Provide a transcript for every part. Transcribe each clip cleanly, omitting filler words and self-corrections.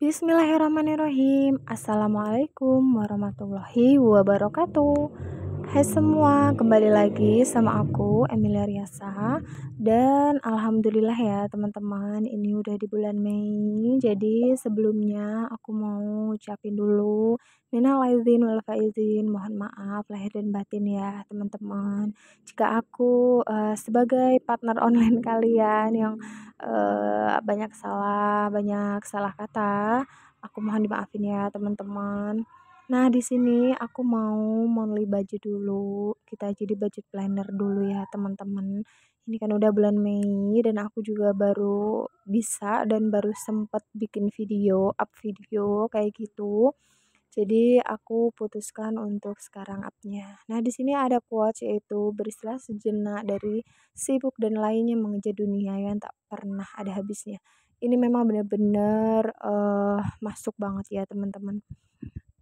Bismillahirrahmanirrahim. Assalamualaikum warahmatullahi wabarakatuh. Hai semua, kembali lagi sama aku Emilia Riasa. Dan alhamdulillah ya teman-teman, ini udah di bulan Mei. Jadi sebelumnya aku mau ucapin dulu minal aidin wal faizin, mohon maaf lahir dan batin ya teman-teman. Jika aku sebagai partner online kalian yang banyak salah kata, aku mohon dimaafin ya teman-teman. Nah, di sini aku mau monthly budget dulu. Kita jadi budget planner dulu ya, teman-teman. Ini kan udah bulan Mei dan aku juga baru bisa dan baru sempat bikin video, up video kayak gitu. Jadi aku putuskan untuk sekarang up-nya. Nah, di sini ada quotes yaitu beristirahat sejenak dari sibuk dan lainnya mengejar dunia yang tak pernah ada habisnya. Ini memang benar-benar masuk banget ya, teman-teman.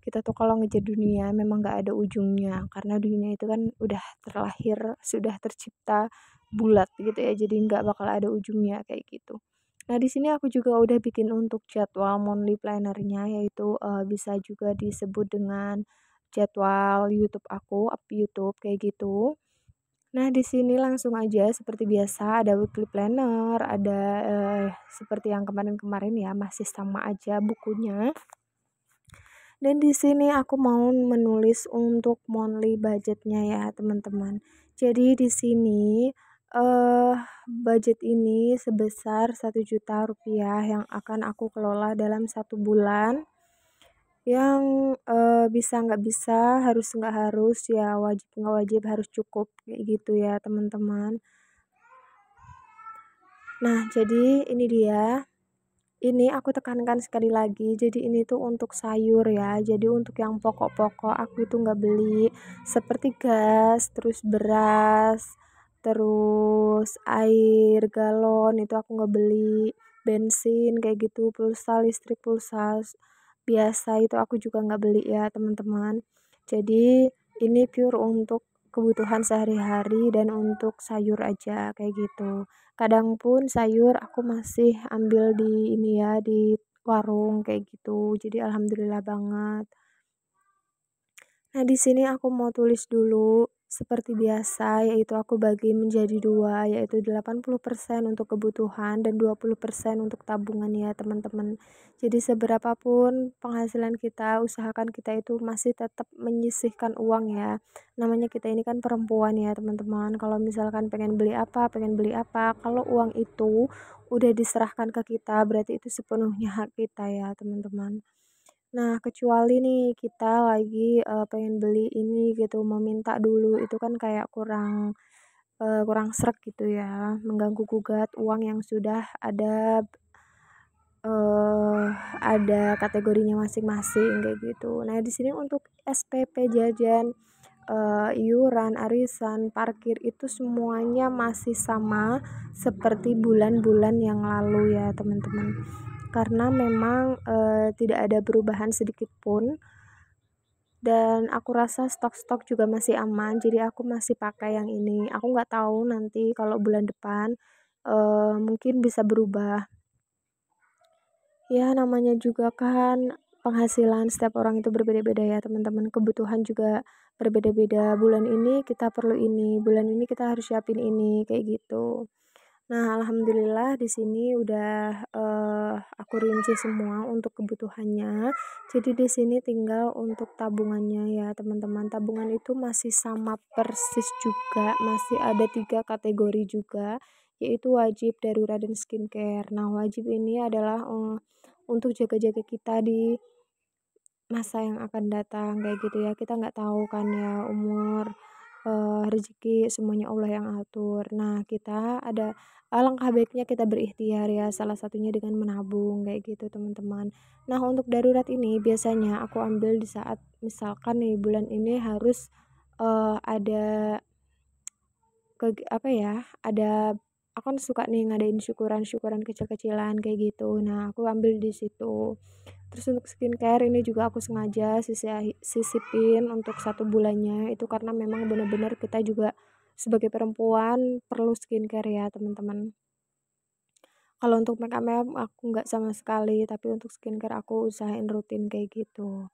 Kita tuh kalau ngejar dunia memang nggak ada ujungnya karena dunia itu kan udah terlahir, sudah tercipta bulat gitu ya, jadi nggak bakal ada ujungnya kayak gitu. Nah, di sini aku juga udah bikin untuk jadwal monthly planner-nya, yaitu bisa juga disebut dengan jadwal YouTube aku, up YouTube kayak gitu. Nah, di sini langsung aja seperti biasa ada weekly planner, ada seperti yang kemarin-kemarin ya, masih sama aja bukunya. Dan di sini aku mau menulis untuk monthly budgetnya ya, teman-teman. Jadi di sini eh budget ini sebesar 1 juta rupiah yang akan aku kelola dalam 1 bulan. Yang bisa nggak bisa, harus nggak harus, ya wajib nggak wajib, harus cukup kayak gitu ya, teman-teman. Nah, jadi ini dia. Ini aku tekankan sekali lagi, jadi ini tuh untuk sayur ya, jadi untuk yang pokok-pokok aku itu nggak beli, seperti gas, terus beras, terus air galon itu aku nggak beli, bensin kayak gitu, pulsa listrik, pulsa biasa itu aku juga nggak beli ya teman-teman. Jadi ini pure untuk kebutuhan sehari-hari dan untuk sayur aja kayak gitu. Kadang pun sayur aku masih ambil di ini ya, di warung kayak gitu. Jadi alhamdulillah banget. Nah, di sini aku mau tulis dulu seperti biasa, yaitu aku bagi menjadi 2, yaitu 80% untuk kebutuhan dan 20% untuk tabungan ya, teman-teman. Jadi seberapapun penghasilan kita, usahakan kita itu masih tetap menyisihkan uang ya. Namanya kita ini kan perempuan ya, teman-teman. Kalau misalkan pengen beli apa, pengen beli apa, kalau uang itu udah diserahkan ke kita, berarti itu sepenuhnya hak kita ya, teman-teman. Nah, kecuali nih kita lagi pengen beli ini gitu, meminta dulu, itu kan kayak kurang sreg gitu ya, mengganggu gugat uang yang sudah eee, ada kategorinya masing-masing kayak gitu. Nah, di sini untuk SPP jajan, iuran, arisan, parkir itu semuanya masih sama seperti bulan-bulan yang lalu ya, teman-teman. Karena memang tidak ada perubahan sedikit pun dan aku rasa stok-stok juga masih aman, jadi aku masih pakai yang ini. Aku nggak tahu nanti kalau bulan depan mungkin bisa berubah. Ya, namanya juga kan penghasilan setiap orang itu berbeda-beda ya, teman-teman. Kebutuhan juga berbeda-beda. Bulan ini kita perlu ini, bulan ini kita harus siapin ini, kayak gitu. Nah, alhamdulillah di sini udah aku rinci semua untuk kebutuhannya. Jadi di sini tinggal untuk tabungannya ya, teman-teman. Tabungan itu masih sama persis juga, masih ada 3 kategori juga, yaitu wajib, darurat, dan skincare. Nah, wajib ini adalah untuk jaga-jaga kita di masa yang akan datang kayak gitu ya. Kita nggak tahu kan ya umur, rezeki semuanya Allah yang atur. Nah, kita ada alangkah baiknya kita berikhtiar ya, salah satunya dengan menabung kayak gitu, teman-teman. Nah, untuk darurat ini biasanya aku ambil di saat misalkan nih bulan ini harus ada apa ya, aku kan suka nih ngadain syukuran-syukuran kecil-kecilan kayak gitu. Nah, aku ambil di situ. Terus untuk skincare ini juga aku sengaja sisipin untuk 1 bulannya itu karena memang benar-benar kita juga sebagai perempuan perlu skincare ya, teman-teman. Kalau untuk makeup aku nggak sama sekali, tapi untuk skincare aku usahain rutin kayak gitu.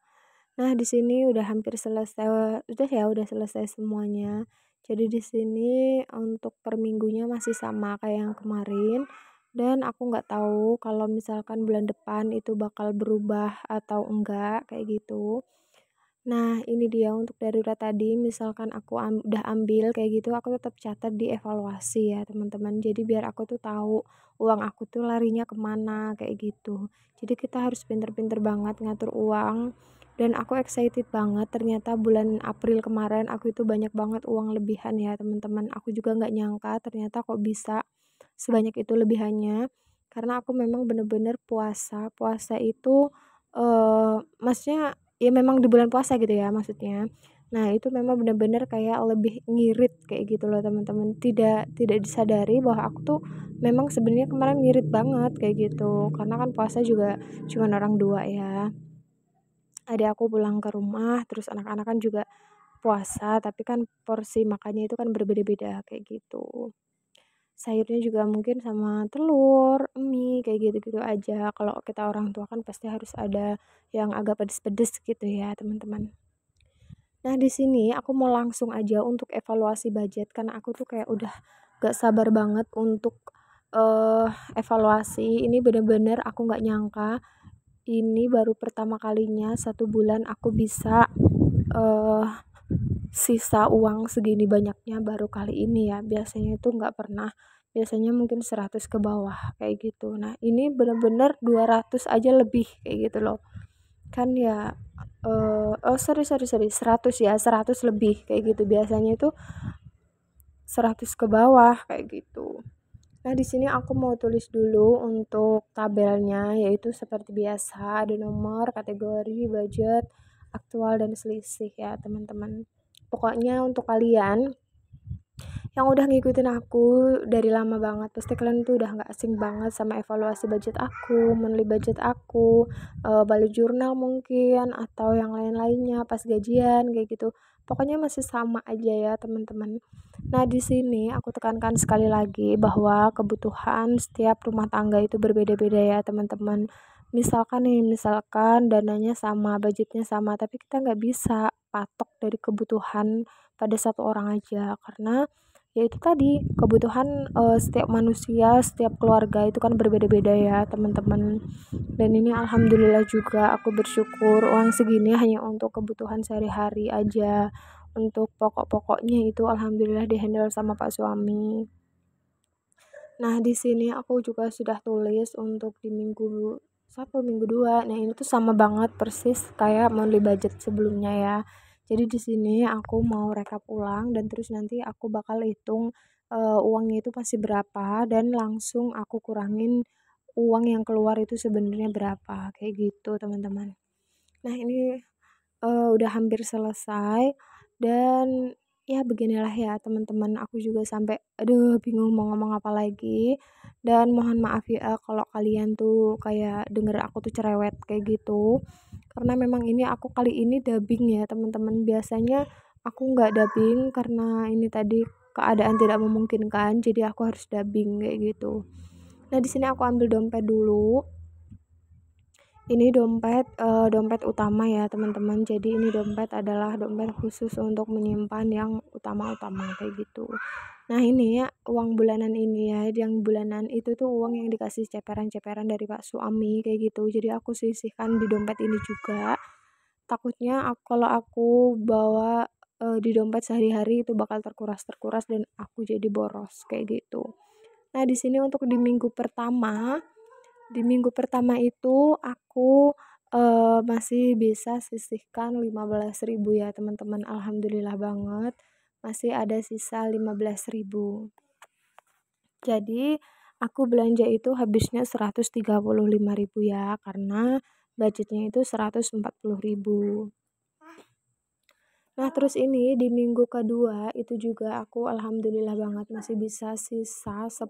Nah, di sini udah hampir selesai, udah selesai semuanya. Jadi di sini untuk per minggunya masih sama kayak yang kemarin, dan aku nggak tahu kalau misalkan bulan depan itu bakal berubah atau enggak kayak gitu. Nah, ini dia untuk darurat tadi, misalkan aku udah ambil kayak gitu, aku tetap catat di evaluasi ya teman-teman. Jadi biar aku tuh tahu uang aku tuh larinya kemana kayak gitu. Jadi kita harus pinter-pinter banget ngatur uang. Dan aku excited banget, ternyata bulan April kemarin aku itu banyak banget uang lebihan ya teman-teman. Aku juga nggak nyangka ternyata kok bisa sebanyak itu lebihannya. Karena aku memang bener-bener puasa. Puasa itu maksudnya ya memang di bulan puasa gitu ya maksudnya. Nah, itu memang benar-benar kayak lebih ngirit kayak gitu loh teman-teman. Tidak tidak disadari bahwa aku tuh memang sebenarnya kemarin ngirit banget kayak gitu. Karena kan puasa juga cuman orang dua ya. Adik aku pulang ke rumah, terus anak-anak kan juga puasa, tapi kan porsi makannya itu kan berbeda-beda kayak gitu. Sayurnya juga mungkin sama telur, mie, kayak gitu-gitu aja. Kalau kita orang tua kan pasti harus ada yang agak pedes-pedes gitu ya, teman-teman. Nah, di sini aku mau langsung aja untuk evaluasi budget karena aku tuh kayak udah gak sabar banget untuk evaluasi. Ini bener-bener aku nggak nyangka. Ini baru pertama kalinya 1 bulan aku bisa eh sisa uang segini banyaknya baru kali ini ya. Biasanya itu nggak pernah. Biasanya mungkin 100 ke bawah kayak gitu. Nah, ini bener-bener 200 aja lebih kayak gitu loh. Kan ya oh sorry sorry sorry 100 ya, 100 lebih kayak gitu. Biasanya itu 100 ke bawah kayak gitu. Nah, di sini aku mau tulis dulu untuk tabelnya, yaitu seperti biasa ada nomor, kategori, budget, aktual, dan selisih ya teman-teman. Pokoknya untuk kalian yang udah ngikutin aku dari lama banget, pasti kalian tuh udah nggak asing banget sama evaluasi budget aku, monthly budget aku, bullet journal mungkin atau yang lain-lainnya pas gajian kayak gitu. Pokoknya masih sama aja ya teman-teman. Nah, di sini aku tekankan sekali lagi bahwa kebutuhan setiap rumah tangga itu berbeda-beda ya teman-teman. Misalkan dananya sama, budgetnya sama, tapi kita nggak bisa patok dari kebutuhan pada satu orang aja karena ya itu tadi kebutuhan setiap manusia, setiap keluarga itu kan berbeda-beda ya teman-teman. Dan ini alhamdulillah juga aku bersyukur uang segini hanya untuk kebutuhan sehari-hari aja. Untuk pokok-pokoknya itu alhamdulillah dihandle sama Pak suami. Nah, di sini aku juga sudah tulis untuk di minggu 1, minggu 2. Nah, ini tuh sama banget persis kayak monthly budget sebelumnya ya. Jadi di sini aku mau rekap ulang dan terus nanti aku bakal hitung uangnya itu masih berapa dan langsung aku kurangin uang yang keluar itu sebenarnya berapa kayak gitu, teman-teman. Nah, ini udah hampir selesai dan ya beginilah ya teman-teman, aku juga sampai aduh bingung mau ngomong apa lagi dan mohon maaf ya kalau kalian tuh kayak denger aku tuh cerewet kayak gitu. Karena memang ini aku kali ini dubbing ya teman-teman. Biasanya aku nggak dubbing karena ini tadi keadaan tidak memungkinkan, jadi aku harus dubbing kayak gitu. Nah, di sini aku ambil dompet dulu. Ini dompet utama ya teman-teman. Jadi ini dompet adalah dompet khusus untuk menyimpan yang utama-utama kayak gitu. Nah, ini ya uang bulanan ini ya, yang bulanan itu tuh uang yang dikasih ceperan-ceperan dari Pak suami kayak gitu. Jadi aku sisihkan di dompet ini juga. Takutnya kalau aku bawa di dompet sehari-hari itu bakal terkuras-terkuras dan aku jadi boros kayak gitu. Nah, di sini untuk di minggu pertama itu aku masih bisa sisihkan 15.000 ya teman-teman. Alhamdulillah banget masih ada sisa 15.000. Jadi aku belanja itu habisnya 135.000 ya karena budgetnya itu 140.000. Nah, terus ini di minggu kedua itu juga aku alhamdulillah banget masih bisa sisa 10.000.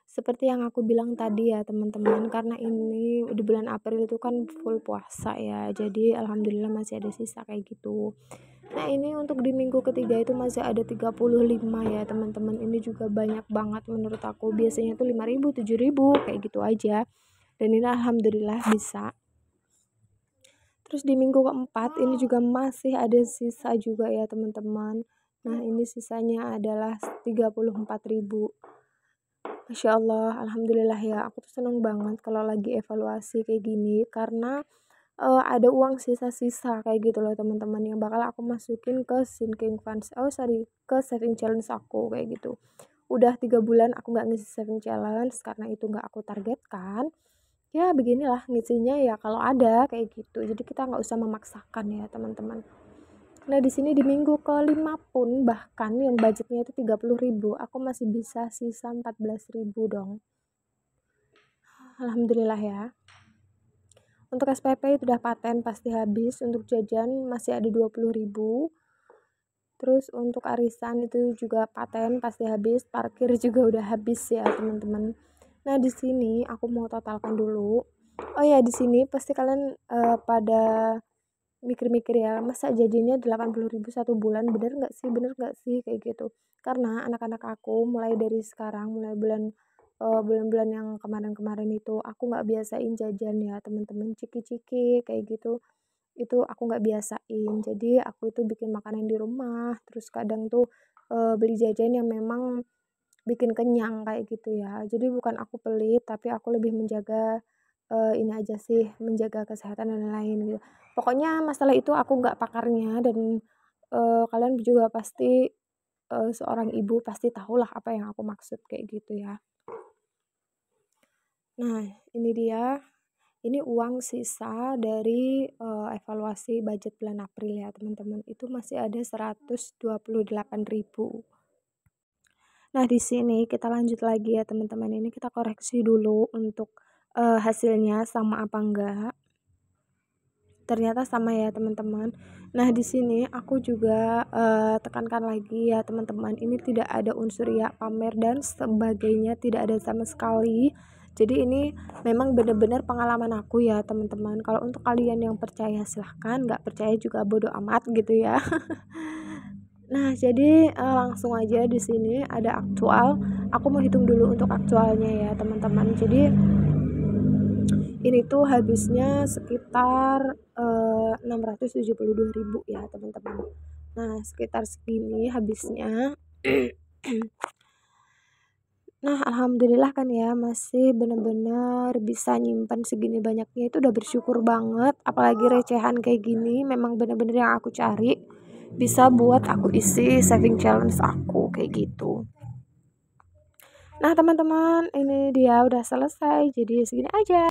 Seperti yang aku bilang tadi ya teman-teman, karena ini di bulan April itu kan full puasa ya. Jadi alhamdulillah masih ada sisa kayak gitu. Nah ini untuk di minggu ketiga itu masih ada 35 ya teman-teman. Ini juga banyak banget menurut aku. Biasanya tuh 5.000, 7.000 kayak gitu aja. Dan ini alhamdulillah bisa. Terus di minggu keempat ini juga masih ada sisa juga ya teman-teman. Nah ini sisanya adalah 34.000. Masya Allah, alhamdulillah ya. Aku tuh seneng banget kalau lagi evaluasi kayak gini karena ada uang sisa-sisa kayak gitu loh teman-teman yang bakal aku masukin ke sinking funds. Oh sorry, ke saving challenge aku kayak gitu. Udah 3 bulan aku nggak ngisi saving challenge karena itu nggak aku targetkan. Ya beginilah ngisinya ya kalau ada kayak gitu. Jadi kita nggak usah memaksakan ya teman-teman. Nah di sini di minggu kelima pun bahkan yang budgetnya itu 30.000, aku masih bisa sisa 14.000 dong. Alhamdulillah ya. Untuk SPP itu udah paten pasti habis, untuk jajan masih ada 20.000. Terus untuk arisan itu juga paten pasti habis, parkir juga udah habis ya teman-teman. Nah di sini aku mau totalkan dulu. Oh ya di sini pasti kalian pada mikir-mikir ya, masa jajannya 80.000 satu bulan, bener nggak sih kayak gitu. Karena anak-anak aku mulai dari sekarang, mulai bulan-bulan yang kemarin-kemarin itu aku nggak biasain jajan ya teman-teman, ciki-ciki kayak gitu. Itu aku nggak biasain. Jadi aku itu bikin makanan di rumah, terus kadang tuh beli jajan yang memang bikin kenyang kayak gitu ya. Jadi bukan aku pelit, tapi aku lebih menjaga ini aja sih, menjaga kesehatan dan lain-lain gitu. Pokoknya masalah itu aku nggak pakarnya dan kalian juga pasti seorang ibu pasti tahulah apa yang aku maksud kayak gitu ya. Nah, ini dia. Ini uang sisa dari evaluasi budget bulan April ya, teman-teman. Itu masih ada 128.000. Nah, di sini kita lanjut lagi ya, teman-teman. Ini kita koreksi dulu untuk hasilnya sama apa enggak. Ternyata sama ya, teman-teman. Nah, di sini aku juga tekankan lagi ya, teman-teman. Ini tidak ada unsur ya pamer dan sebagainya, tidak ada sama sekali. Jadi ini memang benar-benar pengalaman aku ya, teman-teman. Kalau untuk kalian yang percaya silahkan, nggak percaya juga bodo amat gitu ya. Nah, jadi langsung aja di sini ada aktual. Aku mau hitung dulu untuk aktualnya ya, teman-teman. Jadi ini tuh habisnya sekitar 672.000 ya, teman-teman. Nah, sekitar segini habisnya. Nah, alhamdulillah kan ya masih bener-bener bisa nyimpan segini banyaknya, itu udah bersyukur banget. Apalagi recehan kayak gini memang bener-bener yang aku cari, bisa buat aku isi saving challenge aku kayak gitu. Nah teman-teman, ini dia udah selesai, jadi segini aja.